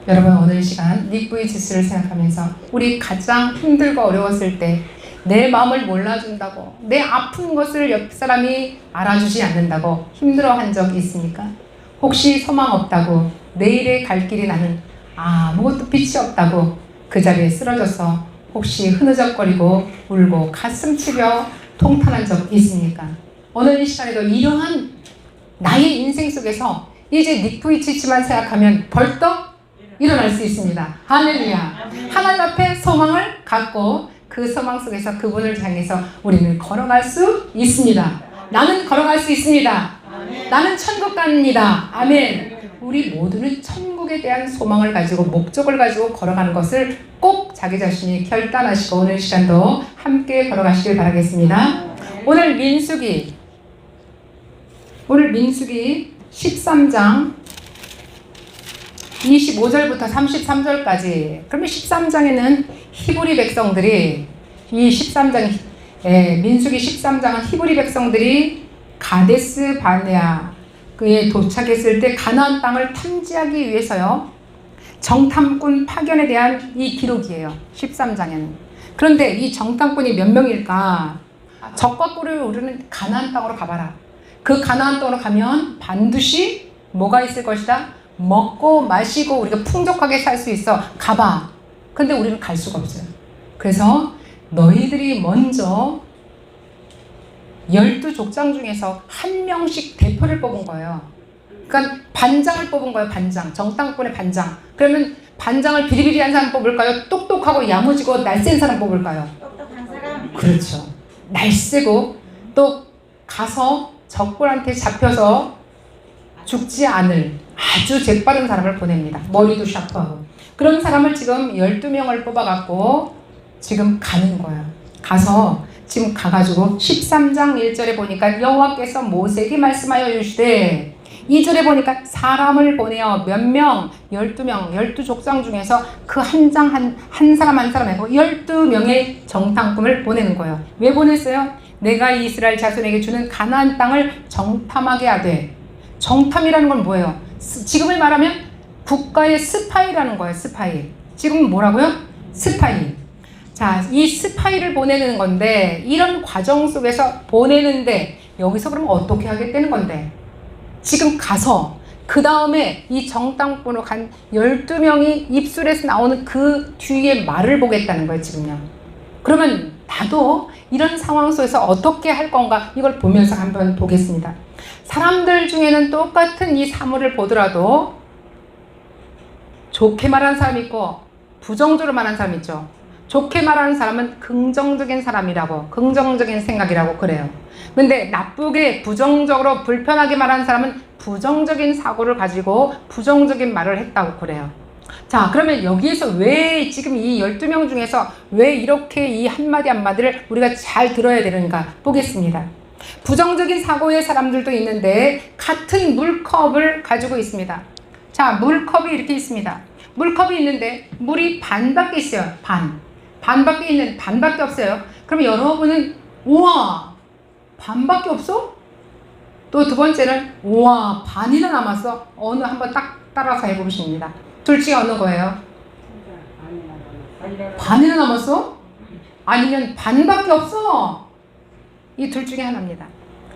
여러분, 오늘 시간 닉부이지스를 생각하면서 우리 가장 힘들고 어려웠을 때 내 마음을 몰라준다고, 내 아픈 것을 옆 사람이 알아주지 않는다고 힘들어한 적 있습니까? 혹시 소망 없다고, 내일의 갈 길이 나는 아무것도 빛이 없다고 그 자리에 쓰러져서 혹시 흐느적거리고 울고 가슴 치며 통탄한 적 있습니까? 오늘 이 시간에도 이러한 나의 인생 속에서 이제 닉부이치치만 생각하면 벌떡 일어날 수 있습니다. 할렐루야. 하나님 앞에 소망을 갖고 그 소망 속에서 그분을 향해서 우리는 걸어갈 수 있습니다. 나는 걸어갈 수 있습니다. 나는 천국 갑니다. 아멘. 우리 모두는 천국에 대한 소망을 가지고 목적을 가지고 걸어가는 것을 꼭 자기 자신이 결단하시고 오늘 시간도 함께 걸어가시길 바라겠습니다. 오늘 민수기 13장 25절부터 33절까지. 그러면 13장에는 히브리 백성들이 민수기 13장은 히브리 백성들이 가데스 바네아에 도착했을 때 가나안 땅을 탐지하기 위해서요. 정탐꾼 파견에 대한 이 기록이에요. 13장에는. 그런데 이 정탐꾼이 몇 명일까? 적과 꿀을 오르는 가나안 땅으로 가봐라. 그 가나안 땅으로 가면 반드시 뭐가 있을 것이다? 먹고 마시고 우리가 풍족하게 살 수 있어. 가봐. 근데 우리는 갈 수가 없어요. 그래서 너희들이 먼저 12족장 중에서 한 명씩 대표를 뽑은 거예요. 그러니까 반장을 뽑은 거예요. 반장. 정탐꾼의 반장. 그러면 반장을 비리비리한 사람 뽑을까요? 똑똑하고 야무지고 날쌘 사람 뽑을까요? 똑똑한 사람. 그렇죠. 날쌔고 또 가서 적군한테 잡혀서 죽지 않을 아주 재빠른 사람을 보냅니다. 머리도 샤프하고. 그런 사람을 지금 12명을 뽑아갖고 지금 가는 거예요. 가서 지금 가가지고 13장 1절에 보니까 여호와께서 모세에게 말씀하여 이르시되 2절에 보니까 사람을 보내어 몇 명? 12명, 12족장 중에서 그 한 사람 한 사람 해고 12명의 정탐꾼을 보내는 거예요. 왜 보냈어요? 내가 이스라엘 자손에게 주는 가나안 땅을 정탐하게 하되. 정탐이라는 건 뭐예요? 지금을 말하면 국가의 스파이라는 거예요. 스파이. 지금 뭐라고요? 스파이. 자, 이 스파이를 보내는 건데 이런 과정 속에서 보내는데 여기서 그러면 어떻게 하겠다는 건데 지금 가서 그 다음에 이 정탐꾼으로 간 12명이 입술에서 나오는 그 뒤에 말을 보겠다는 거예요. 지금요. 그러면 나도 이런 상황 속에서 어떻게 할 건가 이걸 보면서 한번 보겠습니다. 사람들 중에는 똑같은 이 사물을 보더라도 좋게 말하는 사람이 있고 부정적으로 말하는 사람이 있죠. 좋게 말하는 사람은 긍정적인 사람이라고, 긍정적인 생각이라고 그래요. 근데 나쁘게 부정적으로 불편하게 말하는 사람은 부정적인 사고를 가지고 부정적인 말을 했다고 그래요. 자, 그러면 여기에서 왜 지금 이 12명 중에서 왜 이렇게 이 한마디 한마디를 우리가 잘 들어야 되는가 보겠습니다. 부정적인 사고의 사람들도 있는데 같은 물컵을 가지고 있습니다. 자, 물컵이 이렇게 있습니다. 물컵이 있는데 물이 반밖에 있어요. 반밖에 없어요. 그럼 여러분은 우와, 반밖에 없어? 또 두 번째는 우와, 반이나 남았어? 어느 한번 딱 따라서 해보십니다. 둘 중에 어느 거예요? 반이나 남았어? 아니면 반밖에 없어? 이 둘 중에 하나입니다.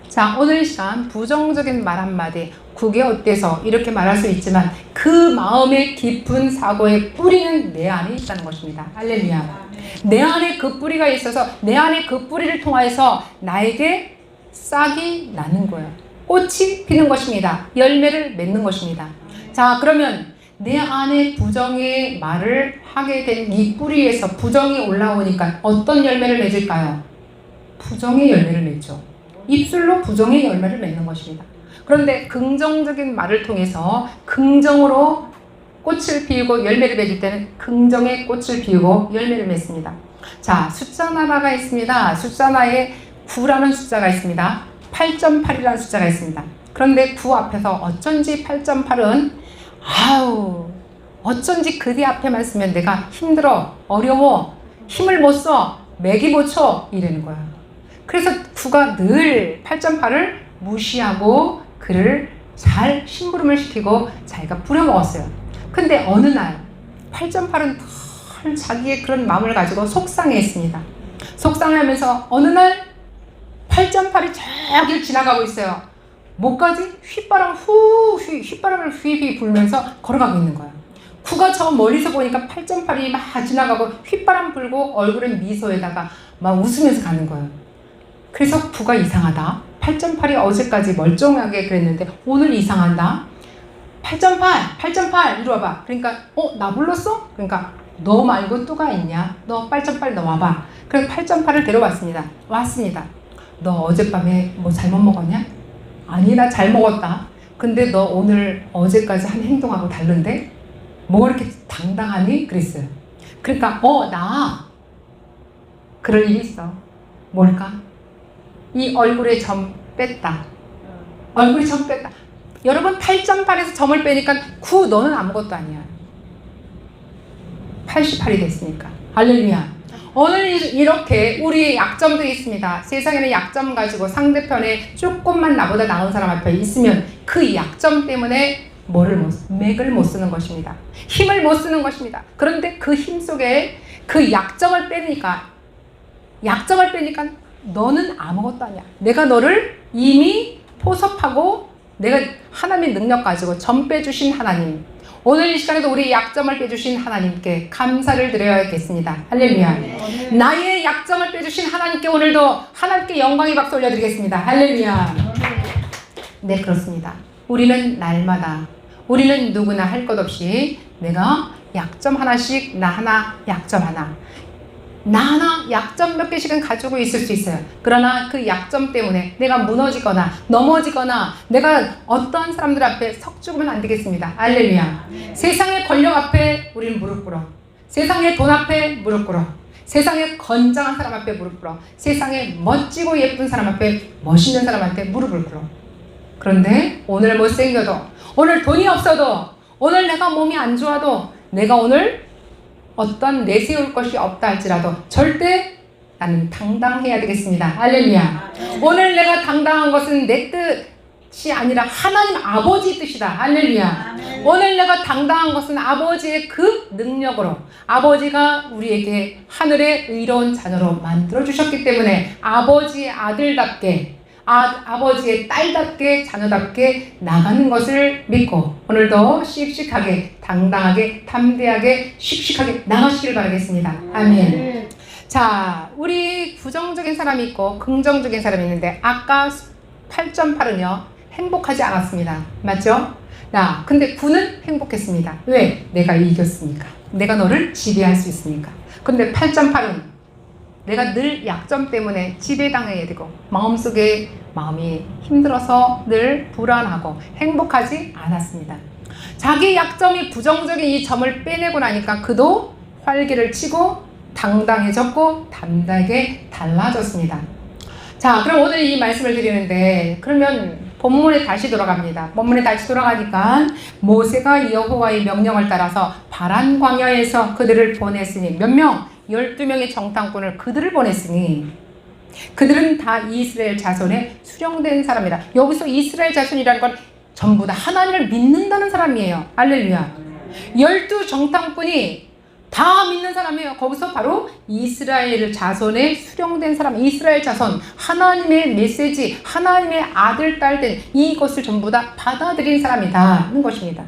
자, 오늘 시간 부정적인 말 한마디, 국에 어때서 이렇게 말할 수 있지만 그 마음의 깊은 사고의 뿌리는 내 안에 있다는 것입니다. 할렐루야. 내 안에 그 뿌리가 있어서 내 안에 그 뿌리를 통하여서 나에게 싹이 나는 거예요. 꽃이 피는 것입니다. 열매를 맺는 것입니다. 자, 그러면 내 안에 부정의 말을 하게 된 이 뿌리에서 부정이 올라오니까 어떤 열매를 맺을까요? 부정의 열매를 맺죠. 입술로 부정의 열매를 맺는 것입니다. 그런데 긍정적인 말을 통해서 긍정으로 꽃을 피우고 열매를 맺을 때는 긍정의 꽃을 피우고 열매를 맺습니다. 자, 숫자 하나가 있습니다. 숫자 하나에 9라는 숫자가 있습니다. 8.8이라는 숫자가 있습니다. 그런데 9 앞에서 어쩐지 8.8은 어쩐지 그 뒤 앞에만 쓰면 내가 힘들어, 어려워, 힘을 못 써, 맥이 못 쳐 이러는 거야. 그래서 9가 늘 8.8을 무시하고 그를 잘 심부름을 시키고 자기가 부려먹었어요. 근데 어느 날 8.8은 덜 자기의 그런 마음을 가지고 속상해했습니다. 속상해하면서 어느 날 8.8이 저길 지나가고 있어요. 뭐까지? 휘바람을 휘휘 불면서 걸어가고 있는 거야. 9가 저 멀리서 보니까 8.8이 막 지나가고 휘바람 불고 얼굴엔 미소에다가 막 웃으면서 가는 거예요. 그래서 9가 이상하다. 8.8이 어제까지 멀쩡하게 그랬는데 오늘 이상하다. 8.8 이리 와봐. 그러니까 나 불렀어? 그러니까 너 말고 또가 있냐? 너 8.8 너 와봐. 그래서 8.8을 데려왔습니다. 왔습니다. 너 어젯밤에 뭐 잘못 먹었냐? 아니 나 잘 먹었다. 근데 너 오늘 어제까지 한 행동하고 다른데? 뭐가 이렇게 당당하니? 그랬어요. 그러니까 나 그럴 일이 있어. 뭘까? 이 얼굴에 점 뺐다. 얼굴에 점 뺐다. 여러분 8.8에서 점을 빼니까 9 너는 아무것도 아니야. 88이 됐으니까. 할렐루야. 오늘 이렇게 우리의 약점들이 있습니다. 세상에는 약점 가지고 상대편에 조금만 나보다 나은 사람 앞에 있으면 그 약점 때문에 맥을 못 쓰는 것입니다. 힘을 못 쓰는 것입니다. 그런데 그 힘 속에 그 약점을 빼니까 너는 아무것도 아니야. 내가 너를 이미 포섭하고 내가 하나님의 능력 가지고 점 빼주신 하나님, 오늘 이 시간에도 우리 약점을 빼주신 하나님께 감사를 드려야겠습니다. 할렐루야. 나의 약점을 빼주신 하나님께 오늘도 하나님께 영광의 박수 올려드리겠습니다. 할렐루야. 네, 그렇습니다. 우리는 날마다, 우리는 누구나 할 것 없이 내가 약점 하나씩, 나 하나, 약점 하나, 나 하나 약점 몇 개씩은 가지고 있을 수 있어요. 그러나 그 약점 때문에 내가 무너지거나 넘어지거나 내가 어떠한 사람들 앞에 석 죽으면 안 되겠습니다. 할렐루야. 세상의 권력 앞에 우리는 무릎 꿇어. 세상의 돈 앞에 무릎 꿇어. 세상의 건장한 사람 앞에 무릎 꿇어. 세상에 멋지고 예쁜 사람 앞에, 멋있는 사람한테 무릎을 꿇어. 그런데 오늘 못생겨도, 오늘 돈이 없어도, 오늘 내가 몸이 안 좋아도, 내가 오늘 어떤 내세울 것이 없다 할지라도 절대 나는 당당해야 되겠습니다. 할렐루야. 오늘 내가 당당한 것은 내 뜻이 아니라 하나님 아버지 뜻이다. 할렐루야. 오늘 내가 당당한 것은 아버지의 그 능력으로, 아버지가 우리에게 하늘의 의로운 자녀로 만들어주셨기 때문에 아버지의 아들답게, 아버지의 딸답게, 자녀답게 나가는 것을 믿고 오늘도 씩씩하게, 당당하게, 담대하게, 씩씩하게 나가시길 바라겠습니다. 아멘. 자, 우리 부정적인 사람이 있고 긍정적인 사람이 있는데 아까 8.8은요 행복하지 않았습니다. 맞죠? 근데 9는 행복했습니다. 왜? 내가 이겼으니까. 내가 너를 지배할 수 있으니까. 근데 8.8은 내가 늘 약점 때문에 지배당해야 되고 마음속에 마음이 힘들어서 늘 불안하고 행복하지 않았습니다. 자기 약점이 부정적인 이 점을 빼내고 나니까 그도 활기를 치고 당당해졌고 담대하게 달라졌습니다. 자, 그럼 오늘 이 말씀을 드리는데 그러면 본문에 다시 돌아갑니다. 본문에 다시 돌아가니까 모세가 여호와의 명령을 따라서 바란 광야에서 그들을 보냈으니 몇 명? 12명의 정탐꾼을 그들을 보냈으니 그들은 다 이스라엘 자손에 수령된 사람이다. 여기서 이스라엘 자손이라는 건 전부 다 하나님을 믿는다는 사람이에요. 할렐루야. 12 정탐꾼이 다 믿는 사람이에요. 거기서 바로 이스라엘 자손에 수령된 사람, 이스라엘 자손, 하나님의 메시지, 하나님의 아들, 딸 된 이것을 전부 다 받아들인 사람이다 하는 것입니다.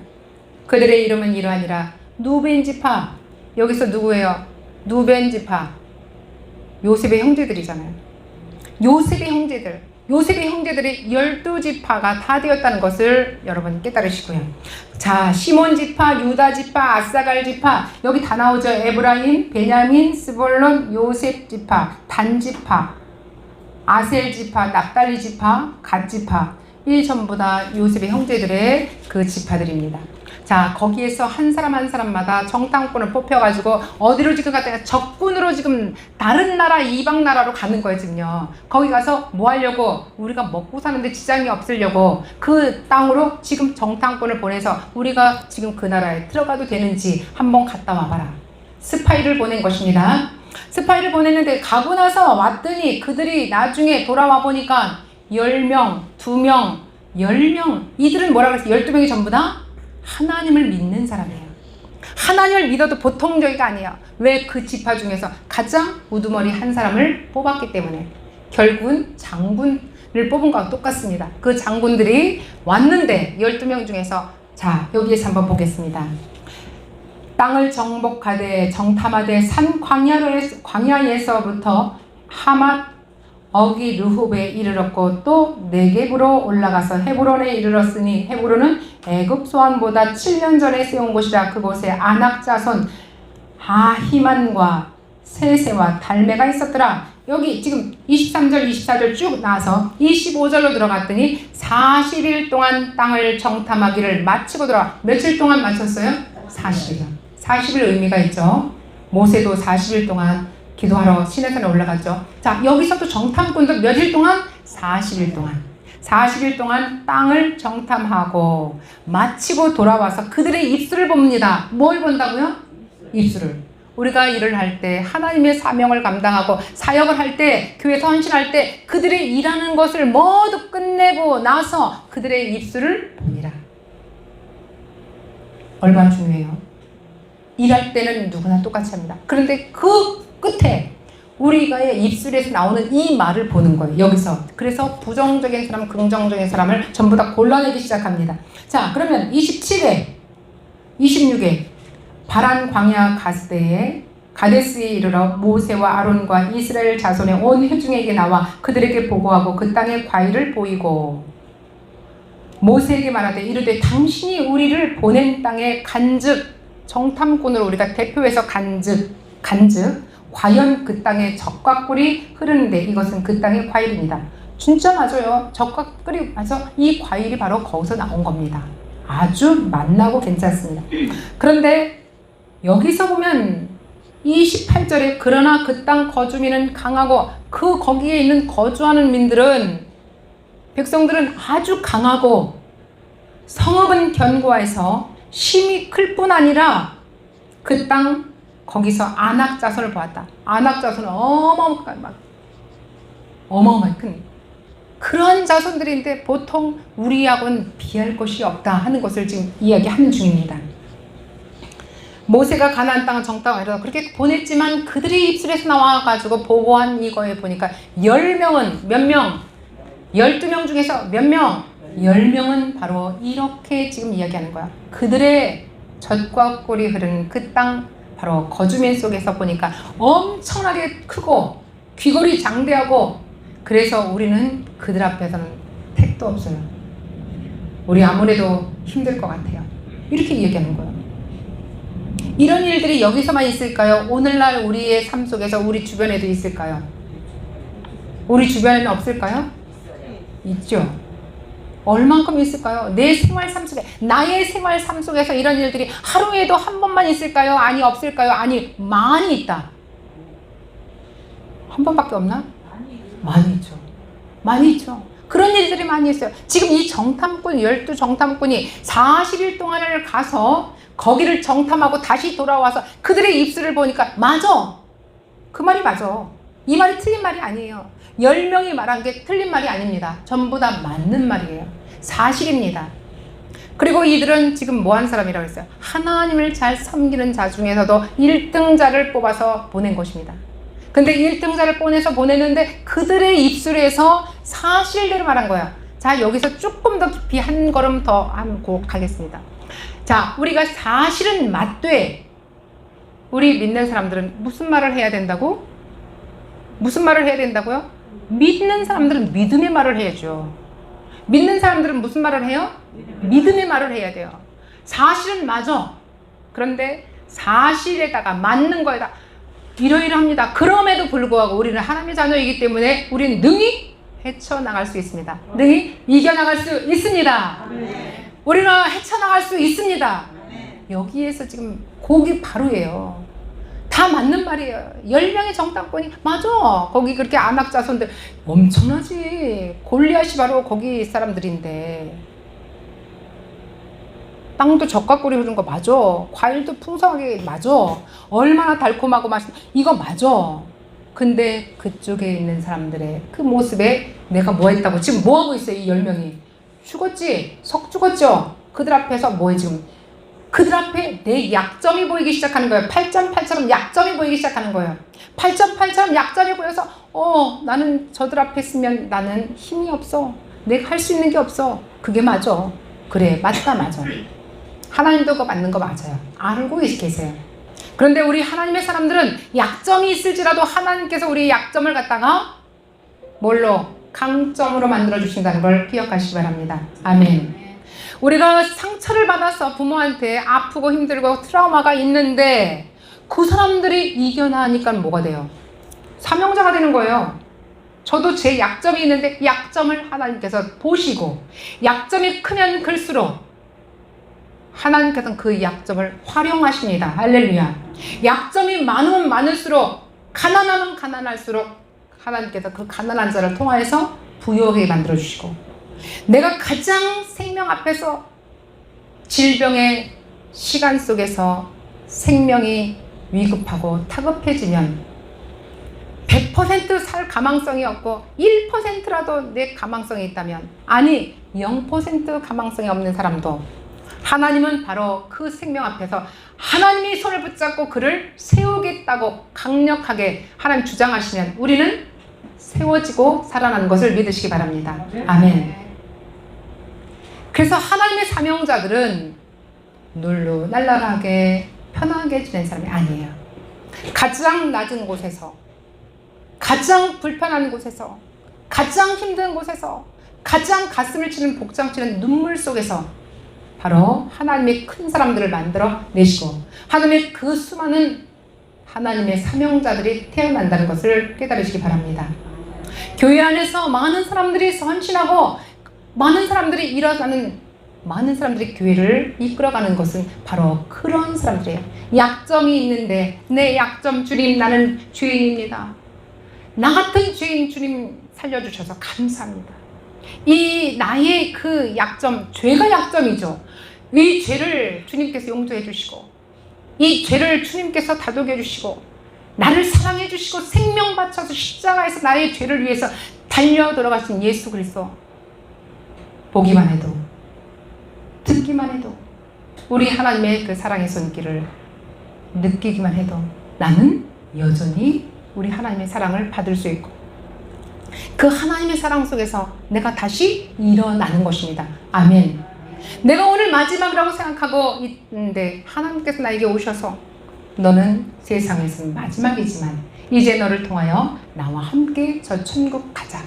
그들의 이름은 이러하니라. 누벤 지파, 여기서 누구예요? 누벤 지파, 요셉의 형제들이잖아요. 요셉의 형제들이 12지파가 다 되었다는 것을 여러분 깨달으시고요. 자, 시몬 지파, 유다 지파, 아사갈 지파, 여기 다 나오죠. 에브라임, 베냐민, 스볼론, 요셉 지파, 단 지파, 아셀 지파, 납달리 지파, 갓 지파, 이 전부 다 요셉의 형제들의 그 지파들입니다. 자, 거기에서 한 사람 한 사람마다 정탐꾼을 뽑혀가지고 어디로 지금 갔다가 적군으로 지금 다른 나라, 이방 나라로 가는 거예요, 지금요. 거기 가서 뭐 하려고? 우리가 먹고 사는데 지장이 없으려고 그 땅으로 지금 정탐꾼을 보내서 우리가 지금 그 나라에 들어가도 되는지 한번 갔다 와봐라. 스파이를 보낸 것입니다. 스파이를 보냈는데 가고 나서 왔더니 그들이 나중에 돌아와 보니까 10명, 2명, 10명, 이들은 뭐라 그랬어요? 12명이 전부 다 하나님을 믿는 사람이에요. 하나님을 믿어도 보통 저기가 아니에요. 왜? 그 지파 중에서 가장 우두머리 한 사람을 뽑았기 때문에. 결국은 장군을 뽑은 거와 똑같습니다. 그 장군들이 왔는데 12명 중에서 자 여기에서 한번 보겠습니다. 땅을 정복하되 정탐하되 산 광야에서부터 하맛 어기 르홉에 이르렀고 또 네겝으로 올라가서 헤브론에 이르렀으니 헤브론은 애굽 소환보다 7년 전에 세운 곳이라. 그곳에 아낙 자손 아히만과 세세와 달메가 있었더라. 여기 지금 23절 24절 쭉 나와서 25절로 들어갔더니 40일 동안 땅을 정탐하기를 마치고 들어와. 며칠 동안 마쳤어요? 40일. 40일 의미가 있죠. 모세도 40일 동안 기도하러 시내산에 올라갔죠. 자, 여기서도 정탐꾼도 며칠 동안? 40일 동안. 40일 동안 땅을 정탐하고 마치고 돌아와서 그들의 입술을 봅니다. 뭘 본다고요? 입술을. 우리가 일을 할 때 하나님의 사명을 감당하고 사역을 할 때 교회에서 헌신할 때 그들의 일하는 것을 모두 끝내고 나서 그들의 입술을 봅니다. 얼마나 중요해요. 일할 때는 누구나 똑같이 합니다. 그런데 그 끝에 우리가의 입술에서 나오는 이 말을 보는 거예요. 여기서. 그래서 부정적인 사람, 긍정적인 사람을 전부 다 골라내기 시작합니다. 자, 그러면 27회, 26회 바란 광야 가스대에 가데스에 이르러 모세와 아론과 이스라엘 자손의 온 회중에게 나와 그들에게 보고하고 그 땅의 과일을 보이고 모세에게 말하되 이르되 당신이 우리를 보낸 땅에 간즉 정탐꾼으로 우리가 대표해서 간즉 과연 그 땅에 젖과 꿀이 흐르는데 이것은 그 땅의 과일입니다. 진짜 맞아요. 젖과 꿀이 맞아. 이 과일이 바로 거기서 나온 겁니다. 아주 맛나고 괜찮습니다. 그런데 여기서 보면 28절에 그러나 그 땅 거주민은 강하고 그 거기에 있는 거주하는 민들은 백성들은 아주 강하고 성읍은 견고해서 힘이 클 뿐 아니라 그 땅 거기서 아낙 자손을 보았다. 아낙 자손은 어마어마한 큰 그런 자손들인데 보통 우리하고는 비할 것이 없다 하는 것을 지금 이야기하는 중입니다. 모세가 가나안 땅을 정탐하러 그렇게 보냈지만 그들의 입술에서 나와가지고 보고한 이거에 보니까 10명은 몇 명? 12명 중에서 몇 명? 10명은 바로 이렇게 지금 이야기하는 거야. 그들의 젖과 꿀이 흐르는 그 땅 바로 거주민 속에서 보니까 엄청나게 크고 귀걸이 장대하고 그래서 우리는 그들 앞에서는 택도 없어요. 우리 아무래도 힘들 것 같아요. 이렇게 이야기하는 거예요. 이런 일들이 여기서만 있을까요? 오늘날 우리의 삶 속에서 우리 주변에도 있을까요? 우리 주변에는 없을까요? 있죠. 얼만큼 있을까요? 내 생활 삶 속에, 나의 생활 삶 속에서 이런 일들이 하루에도 한 번만 있을까요? 아니 없을까요? 아니 많이 있다. 한 번밖에 없나? 많이 있죠. 많이 있죠. 그런 일들이 많이 있어요. 지금 이 정탐꾼, 12정탐꾼이 40일 동안을 가서 거기를 정탐하고 다시 돌아와서 그들의 입술을 보니까 맞아. 그 말이 맞아. 이 말이 틀린 말이 아니에요. 10명이 말한 게 틀린 말이 아닙니다. 전부 다 맞는 말이에요. 사실입니다. 그리고 이들은 지금 뭐 한 사람이라고 했어요? 하나님을 잘 섬기는 자 중에서도 1등자를 뽑아서 보낸 것입니다. 근데 1등자를 보내서 보냈는데 그들의 입술에서 사실대로 말한 거야. 자, 여기서 조금 더 깊이 한 걸음 더 하고 가겠습니다. 자, 우리가 사실은 맞되 우리 믿는 사람들은 무슨 말을 해야 된다고? 무슨 말을 해야 된다고요? 믿는 사람들은 믿음의 말을 해야죠. 믿는 사람들은 무슨 말을 해요? 믿음의 말을 해야 돼요. 사실은 맞아. 그런데 사실에다가 맞는 거에다 이러이러합니다. 그럼에도 불구하고 우리는 하나님의 자녀이기 때문에 우리는 능히 헤쳐나갈 수 있습니다. 능히 이겨나갈 수 있습니다. 우리는 헤쳐나갈 수 있습니다. 여기에서 지금 고기 바로예요. 다 맞는 말이에요. 10명의 정탐꾼이 맞아. 거기 그렇게 아낙 자손들 엄청나지. 골리앗이 바로 거기 사람들인데 땅도 젖과 꿀이 흐르는 거 맞아. 과일도 풍성하게 맞아. 얼마나 달콤하고 맛있는 이거 맞아. 근데 그쪽에 있는 사람들의 그 모습에 내가 뭐 했다고 지금 뭐 하고 있어요? 이 10명이 죽었지? 석 죽었죠? 그들 앞에서 뭐해 지금 그들 앞에 내 약점이 보이기 시작하는 거예요. 8.8처럼 약점이 보이기 시작하는 거예요. 8.8처럼 약점이 보여서 나는 저들 앞에 있으면 나는 힘이 없어. 내가 할 수 있는 게 없어. 그게 맞아. 그래, 맞다, 맞아. 하나님도 그거 맞는 거 맞아요. 알고 계세요. 그런데 우리 하나님의 사람들은 약점이 있을지라도 하나님께서 우리 약점을 갖다가 뭘로? 강점으로 만들어 주신다는 걸 기억하시기 바랍니다. 아멘. 우리가 상처를 받아서 부모한테 아프고 힘들고 트라우마가 있는데 그 사람들이 이겨나니까 뭐가 돼요? 사명자가 되는 거예요. 저도 제 약점이 있는데 약점을 하나님께서 보시고 약점이 크면 클수록 하나님께서는 그 약점을 활용하십니다. 할렐루야. 약점이 많으면 많을수록 가난하면 가난할수록 하나님께서 그 가난한 자를 통하여서 부유하게 만들어주시고 내가 가장 생명 앞에서 질병의 시간 속에서 생명이 위급하고 타급해지면 100% 살 가망성이 없고 1%라도 내 가망성이 있다면 아니 0% 가망성이 없는 사람도 하나님은 바로 그 생명 앞에서 하나님이 손을 붙잡고 그를 세우겠다고 강력하게 하나님 주장하시면 우리는 세워지고 살아나는 것을 믿으시기 바랍니다. 아멘. 그래서 하나님의 사명자들은 룰루랄랄하게 편하게 지낸 사람이 아니에요. 가장 낮은 곳에서 가장 불편한 곳에서 가장 힘든 곳에서 가장 가슴을 치는 복장 치는 눈물 속에서 바로 하나님의 큰 사람들을 만들어 내시고 하나님의 그 수많은 하나님의 사명자들이 태어난다는 것을 깨달으시기 바랍니다. 교회 안에서 많은 사람들이 헌신하고 많은 사람들이 일어나는 많은 사람들이 교회를 이끌어가는 것은 바로 그런 사람들이에요. 약점이 있는데 내 약점 주님 나는 죄인입니다. 나 같은 죄인 주님 살려주셔서 감사합니다. 이 나의 그 약점, 죄가 약점이죠. 이 죄를 주님께서 용서해 주시고 이 죄를 주님께서 다독여 주시고 나를 사랑해 주시고 생명 바쳐서 십자가에서 나의 죄를 위해서 달려 돌아가신 예수 그리스도 보기만 해도 듣기만 해도 우리 하나님의 그 사랑의 손길을 느끼기만 해도 나는 여전히 우리 하나님의 사랑을 받을 수 있고 그 하나님의 사랑 속에서 내가 다시 일어나는 것입니다. 아멘. 내가 오늘 마지막이라고 생각하고 있는데 하나님께서 나에게 오셔서 너는 세상에서는 마지막이지만 이제 너를 통하여 나와 함께 저 천국 가자.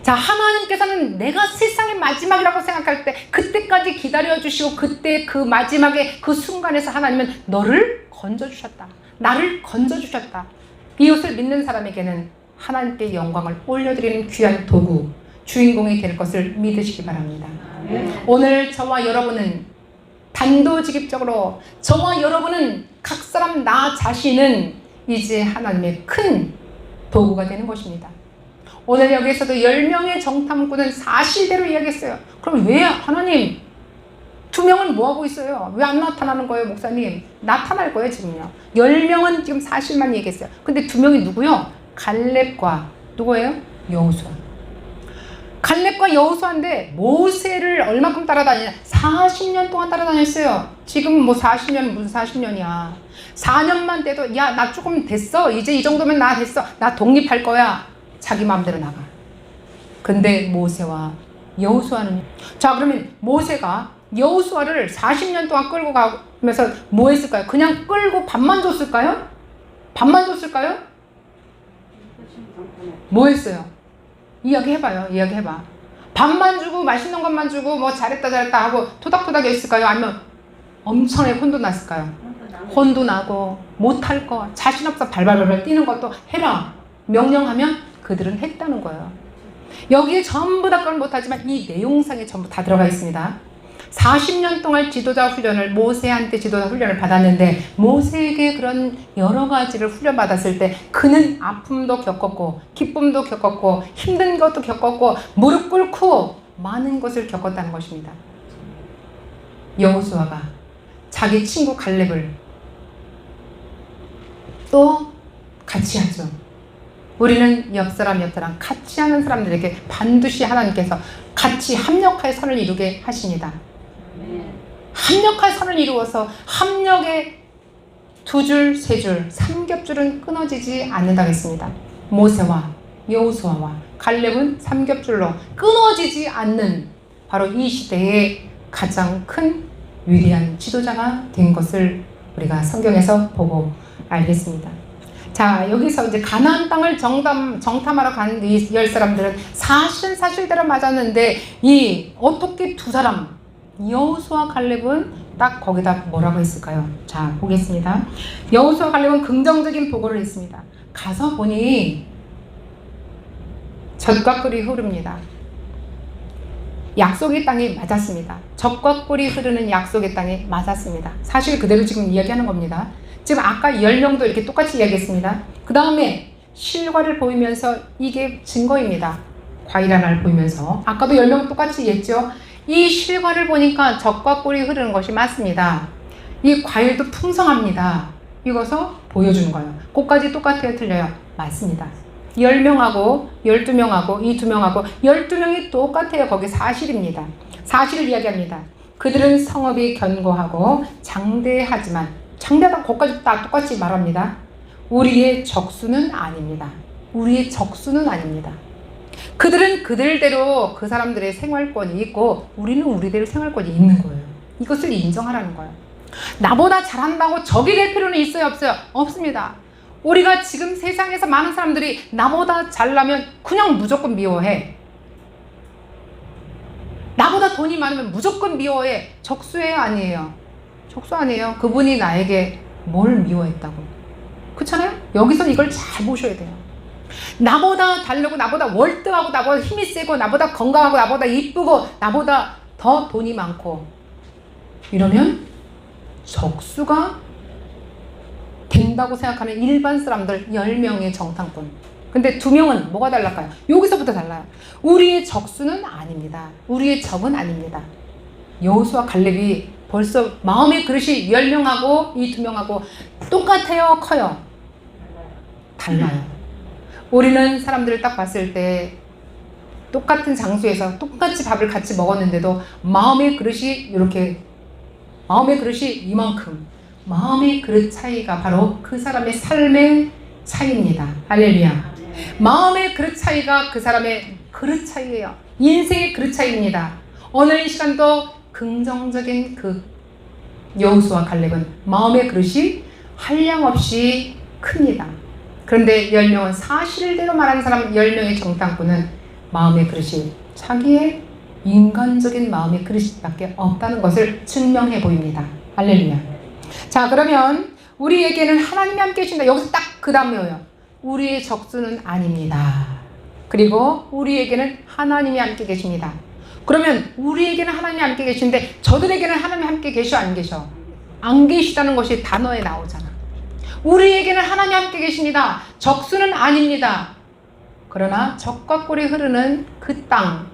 자, 하나님께서는 내가 세상의 마지막이라고 생각할 때 그때까지 기다려주시고 그때 그 마지막에 그 순간에서 하나님은 너를 건져주셨다. 나를 건져주셨다. 이것을 믿는 사람에게는 하나님께 영광을 올려드리는 귀한 도구, 주인공이 될 것을 믿으시기 바랍니다. 오늘 저와 여러분은 단도직입적으로 저와 여러분은 각 사람 나 자신은 이제 하나님의 큰 도구가 되는 것입니다. 오늘 여기에서도 10명의 정탐꾼은 사실대로 이야기했어요. 그럼 왜 하나님 2명은 뭐하고 있어요? 왜 안 나타나는 거예요, 목사님? 나타날 거예요, 지금요. 10명은 지금 사실만 얘기했어요. 근데 2명이 누구요? 갈렙과 누구예요? 여호수아. 갈렙과 여호수아인데 모세를 얼마큼 따라다니냐? 40년 동안 따라다녔어요. 지금 뭐 40년 무슨 40년이야. 4년만 돼도 야, 나 조금 됐어. 이제 이 정도면 나 됐어. 나 독립할 거야. 자기 마음대로 나가. 근데 모세와 여호수아는 자, 그러면 모세가 여호수아를 40년 동안 끌고 가면서 뭐 했을까요? 그냥 끌고 밥만 줬을까요? 밥만 줬을까요? 뭐 했어요? 이야기해봐요. 이야기해봐. 밥만 주고 맛있는 것만 주고 뭐 잘했다 잘했다 하고 토닥토닥 했을까요? 아니면 엄청나게 혼도 났을까요? 혼도 나고 못할 거 자신 없어 발발발발 뛰는 것도 해라. 명령하면 그들은 했다는 거예요. 여기에 전부 다 그걸 못하지만 이 내용상에 전부 다 들어가 있습니다. 40년 동안 지도자 훈련을 모세한테 지도자 훈련을 받았는데 모세에게 그런 여러 가지를 훈련받았을 때 그는 아픔도 겪었고 기쁨도 겪었고 힘든 것도 겪었고 무릎 꿇고 많은 것을 겪었다는 것입니다. 여호수아가 자기 친구 갈렙을 또 같이 하죠. 우리는 옆사람 같이 하는 사람들에게 반드시 하나님께서 같이 합력하여 선을 이루게 하십니다. 합력할 선을 이루어서 합력의 두 줄, 세 줄, 삼겹줄은 끊어지지 않는다고 했습니다. 모세와 여호수아와 갈렙은 삼겹줄로 끊어지지 않는 바로 이 시대의 가장 큰 위대한 지도자가 된 것을 우리가 성경에서 보고 알겠습니다. 자, 여기서 이제 가나안 땅을 정탐하러 간 이 열 사람들은 사실은 사실대로 맞았는데 이 어떻게 두 사람 여호수아 갈렙은 딱 거기다 뭐라고 했을까요? 자, 보겠습니다. 여호수아 갈렙은 긍정적인 보고를 했습니다. 가서 보니 젖과 꿀이 흐릅니다. 약속의 땅이 맞았습니다. 젖과 꿀이 흐르는 약속의 땅이 맞았습니다. 사실 그대로 지금 이야기하는 겁니다. 지금 아까 10명도 이렇게 똑같이 이야기했습니다. 그 다음에 실과를 보이면서 이게 증거입니다. 과일 하나를 보이면서 아까도 10명 똑같이 얘기했죠. 이 실과를 보니까 젖과 꿀이 흐르는 것이 맞습니다. 이 과일도 풍성합니다. 이것을 보여주는 거예요. 그것까지 똑같아요? 틀려요? 맞습니다. 10명하고 12명하고 이 2명하고 12명이 똑같아요. 거기 사실입니다. 사실을 이야기합니다. 그들은 성읍이 견고하고 장대하지만 장대하다 거기까지 다 똑같이 말합니다. 우리의 적수는 아닙니다. 우리의 적수는 아닙니다. 그들은 그들대로 그 사람들의 생활권이 있고 우리는 우리대로 생활권이 있는 거예요. 이것을 인정하라는 거예요. 나보다 잘한다고 적이 될 필요는 있어요? 없어요? 없습니다. 우리가 지금 세상에서 많은 사람들이 나보다 잘나면 그냥 무조건 미워해. 나보다 돈이 많으면 무조건 미워해. 적수예요? 아니에요? 적수 아니에요. 그분이 나에게 뭘 미워했다고. 그렇잖아요? 여기서 이걸 잘 보셔야 돼요. 나보다 다르고 나보다 월등하고 나보다 힘이 세고 나보다 건강하고 나보다 이쁘고 나보다 더 돈이 많고 이러면 적수가 된다고 생각하는 일반 사람들 10명의 정탐꾼. 근데 2명은 뭐가 달랄까요? 여기서부터 달라요. 우리의 적수는 아닙니다. 우리의 적은 아닙니다. 여호수아 갈렙이 벌써 마음의 그릇이 10명하고 이 2명하고 똑같아요? 커요? 달라요. 우리는 사람들을 딱 봤을 때 똑같은 장소에서 똑같이 밥을 같이 먹었는데도 마음의 그릇이 이렇게 마음의 그릇이 이만큼 마음의 그릇 차이가 바로 그 사람의 삶의 차이입니다. 할렐루야. 마음의 그릇 차이가 그 사람의 그릇 차이예요. 인생의 그릇 차이입니다. 오늘 이 시간도 긍정적인 그 여호수아 갈렙은 마음의 그릇이 한량없이 큽니다. 그런데 10명은 사실대로 말하는 사람 10명의 정탐꾼은 마음의 그릇이 자기의 인간적인 마음의 그릇밖에 없다는 것을 증명해 보입니다. 할렐루야. 자, 그러면 우리에게는 하나님이 함께 계신다. 여기서 딱 그 다음 외워요. 우리의 적수는 아닙니다. 그리고 우리에게는 하나님이 함께 계십니다. 그러면 우리에게는 하나님이 함께 계신데 저들에게는 하나님이 함께 계셔 안 계셔? 안 계시다는 것이 단어에 나오잖아. 우리에게는 하나님이 함께 계십니다. 적수는 아닙니다. 그러나 적과 꿀이 흐르는 그 땅,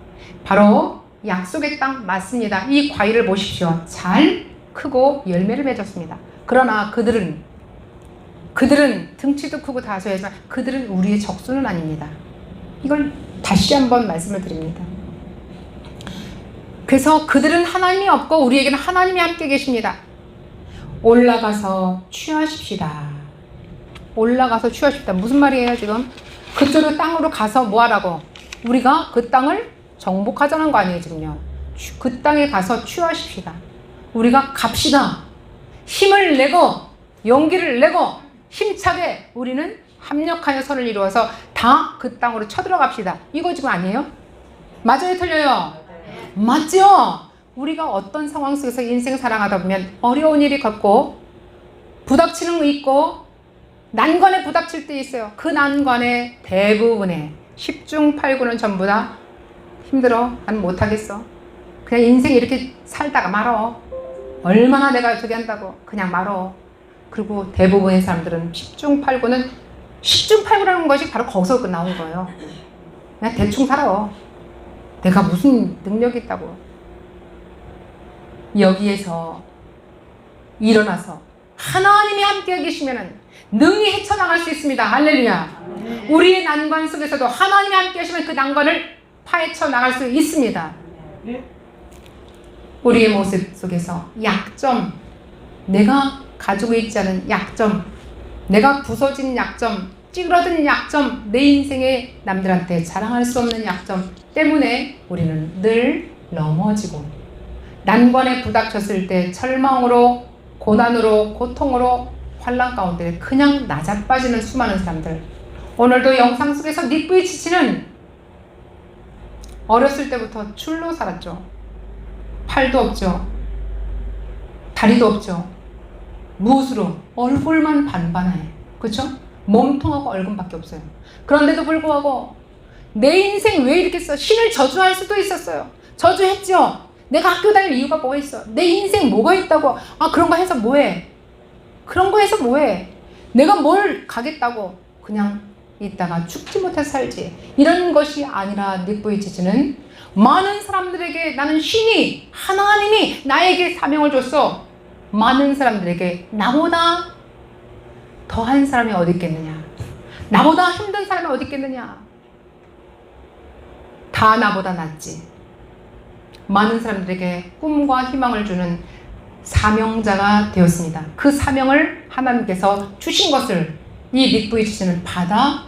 바로 약속의 땅 맞습니다. 이 과일을 보십시오. 잘 크고 열매를 맺었습니다. 그러나 그들은 등치도 크고 다소하지만 그들은 우리의 적수는 아닙니다. 이걸 다시 한번 말씀을 드립니다. 그래서 그들은 하나님이 없고 우리에게는 하나님이 함께 계십니다. 올라가서 취하십시다. 올라가서 취하십시다. 무슨 말이에요 지금? 그쪽으로 땅으로 가서 뭐 하라고? 우리가 그 땅을 정복하자는 거 아니에요 지금요. 그 땅에 가서 취하십시다. 우리가 갑시다. 힘을 내고 용기를 내고 힘차게 우리는 합력하여 선을 이루어서 다 그 땅으로 쳐들어갑시다. 이거 지금 아니에요? 맞아요? 틀려요? 맞죠? 우리가 어떤 상황 속에서 인생 살아가다 보면 어려운 일이 겪고 부닥치는 거 있고 난관에 부닥칠 때 있어요. 그 난관의 대부분의 10중 8구는 전부 다 힘들어. 난 못하겠어. 그냥 인생 이렇게 살다가 말어. 얼마나 내가 저기 한다고 그냥 말어. 그리고 대부분의 사람들은 10중 8구는 10중 8구라는 것이 바로 거기서 나온 거예요. 그냥 대충 살아. 내가 무슨 능력이 있다고. 여기에서 일어나서 하나님이 함께 계시면 능히 헤쳐나갈 수 있습니다. 할렐루야. 우리의 난관 속에서도 하나님이 함께 계시면 그 난관을 파헤쳐 나갈 수 있습니다. 우리의 모습 속에서 약점, 내가 가지고 있지 않은 약점, 내가 부서진 약점, 찌그러든 약점, 내 인생에 남들한테 자랑할 수 없는 약점 때문에 우리는 늘 넘어지고 난관에 부닥쳤을 때 절망으로, 고난으로, 고통으로, 환난 가운데 그냥 나자빠지는 수많은 사람들. 오늘도 영상 속에서 닉부이 치치는 어렸을 때부터 줄로 살았죠. 팔도 없죠. 다리도 없죠. 무엇으로? 얼굴만 반반해. 그렇죠? 몸통하고 얼굴밖에 없어요. 그런데도 불구하고 내 인생 왜 이렇게 써? 신을 저주할 수도 있었어요. 저주했죠. 내가 학교 다닐 이유가 뭐가 있어? 내 인생 뭐가 있다고? 아, 그런 거 해서 뭐해? 그런 거 해서 뭐해? 내가 뭘 가겠다고? 그냥 있다가 죽지 못해 살지. 이런 것이 아니라 닉부이 치치는 많은 사람들에게 나는 신이, 하나님이 나에게 사명을 줬어. 많은 사람들에게 나보다 더한 사람이 어디 있겠느냐? 나보다 힘든 사람이 어디 있겠느냐? 다 나보다 낫지. 많은 사람들에게 꿈과 희망을 주는 사명자가 되었습니다. 그 사명을 하나님께서 주신 것을 이 닉부이 치치는 받아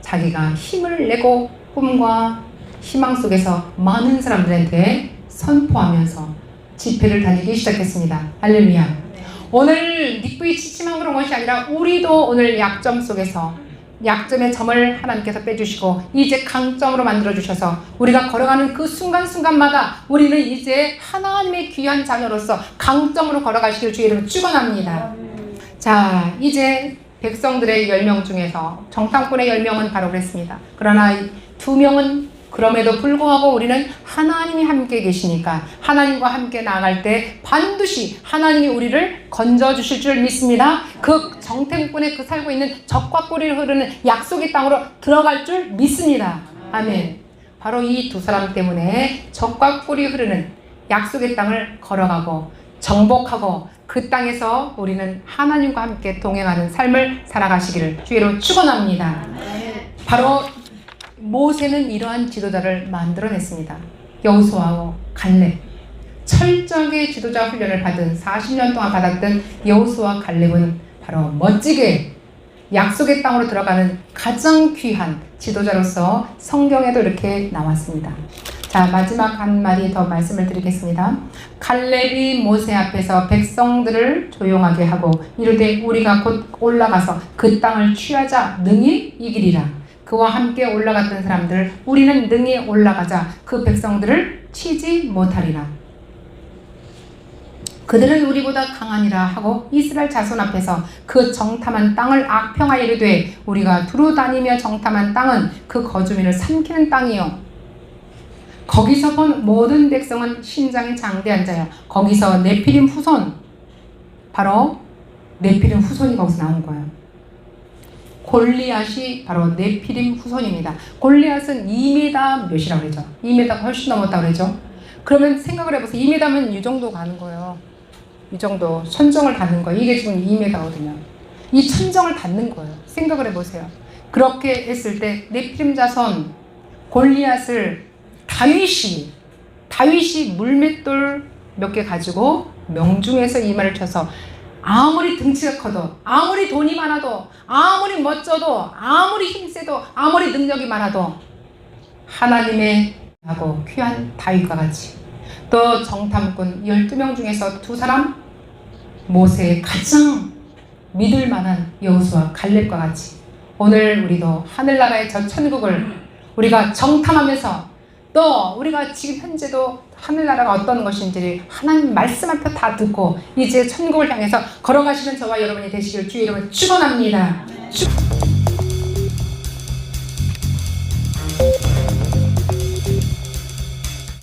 자기가 힘을 내고 꿈과 희망 속에서 많은 사람들한테 선포하면서 집회를 다니기 시작했습니다. 할렐루야. 오늘 닉부이 치치만 그런 것이 아니라 우리도 오늘 약점 속에서 약점의 점을 하나님께서 빼주시고 이제 강점으로 만들어주셔서 우리가 걸어가는 그 순간순간마다 우리는 이제 하나님의 귀한 자녀로서 강점으로 걸어가시길 주의 이름으로 축원합니다. 자, 이제 백성들의 10명 중에서 정탐꾼의 10명은 바로 그랬습니다. 그러나 2명은 그럼에도 불구하고 우리는 하나님이 함께 계시니까 하나님과 함께 나아갈 때 반드시 하나님이 우리를 건져주실 줄 믿습니다. 그 정탐꾼의 그 살고 있는 적과 꿀이 흐르는 약속의 땅으로 들어갈 줄 믿습니다. 아멘. 바로 이 두 사람 때문에 적과 꿀이 흐르는 약속의 땅을 걸어가고 정복하고 그 땅에서 우리는 하나님과 함께 동행하는 삶을 살아가시기를 주의로 축원합니다. 바로 모세는 이러한 지도자를 만들어냈습니다. 여호수아와 갈렙, 철저하게 지도자 훈련을 받은 40년 동안 받았던 여호수아와 갈렙은 바로 멋지게 약속의 땅으로 들어가는 가장 귀한 지도자로서 성경에도 이렇게 나왔습니다. 자, 마지막 한 마디 더 말씀을 드리겠습니다. 갈렙이 모세 앞에서 백성들을 조용하게 하고 이르되 우리가 곧 올라가서 그 땅을 취하자 능히 이기리라. 그와 함께 올라갔던 사람들 우리는 능히 올라가자 그 백성들을 치지 못하리라. 그들은 우리보다 강하니라 하고 이스라엘 자손 앞에서 그 정탐한 땅을 악평하여 이르되 우리가 두루 다니며 정탐한 땅은 그 거주민을 삼키는 땅이요 거기서 본 모든 백성은 신장이 장대한 자요 거기서 네피림 후손, 바로 네피림 후손이 거기서 나온 거예요. 골리앗이 바로 네피림 후손입니다. 골리앗은 2m 몇이라고 그러죠? 2m 훨씬 넘었다고 그러죠? 그러면 생각을 해보세요. 2m면 이 정도 가는 거예요. 이 정도 천정을 닿는 거예요. 이게 지금 2m거든요. 이 천정을 닿는 거예요. 생각을 해보세요. 그렇게 했을 때 네피림 자손 골리앗을 다윗이 물맷돌 몇 개 가지고 명중에서 이 말을 쳐서 아무리 등치가 커도 아무리 돈이 많아도 아무리 멋져도 아무리 힘세도 아무리 능력이 많아도 하나님의 하고 귀한 다윗과 같이 또 정탐꾼 12명 중에서 2사람 모세의 가장 믿을 만한 여호수아 갈렙과 같이 오늘 우리도 하늘나라의 저 천국을 우리가 정탐하면서 또 우리가 지금 현재도 하늘나라가 어떤 것인지 하나님 말씀 앞에 다 듣고 이제 천국을 향해서 걸어가시는 저와 여러분이 되시길 주의 이름으로 축원합니다.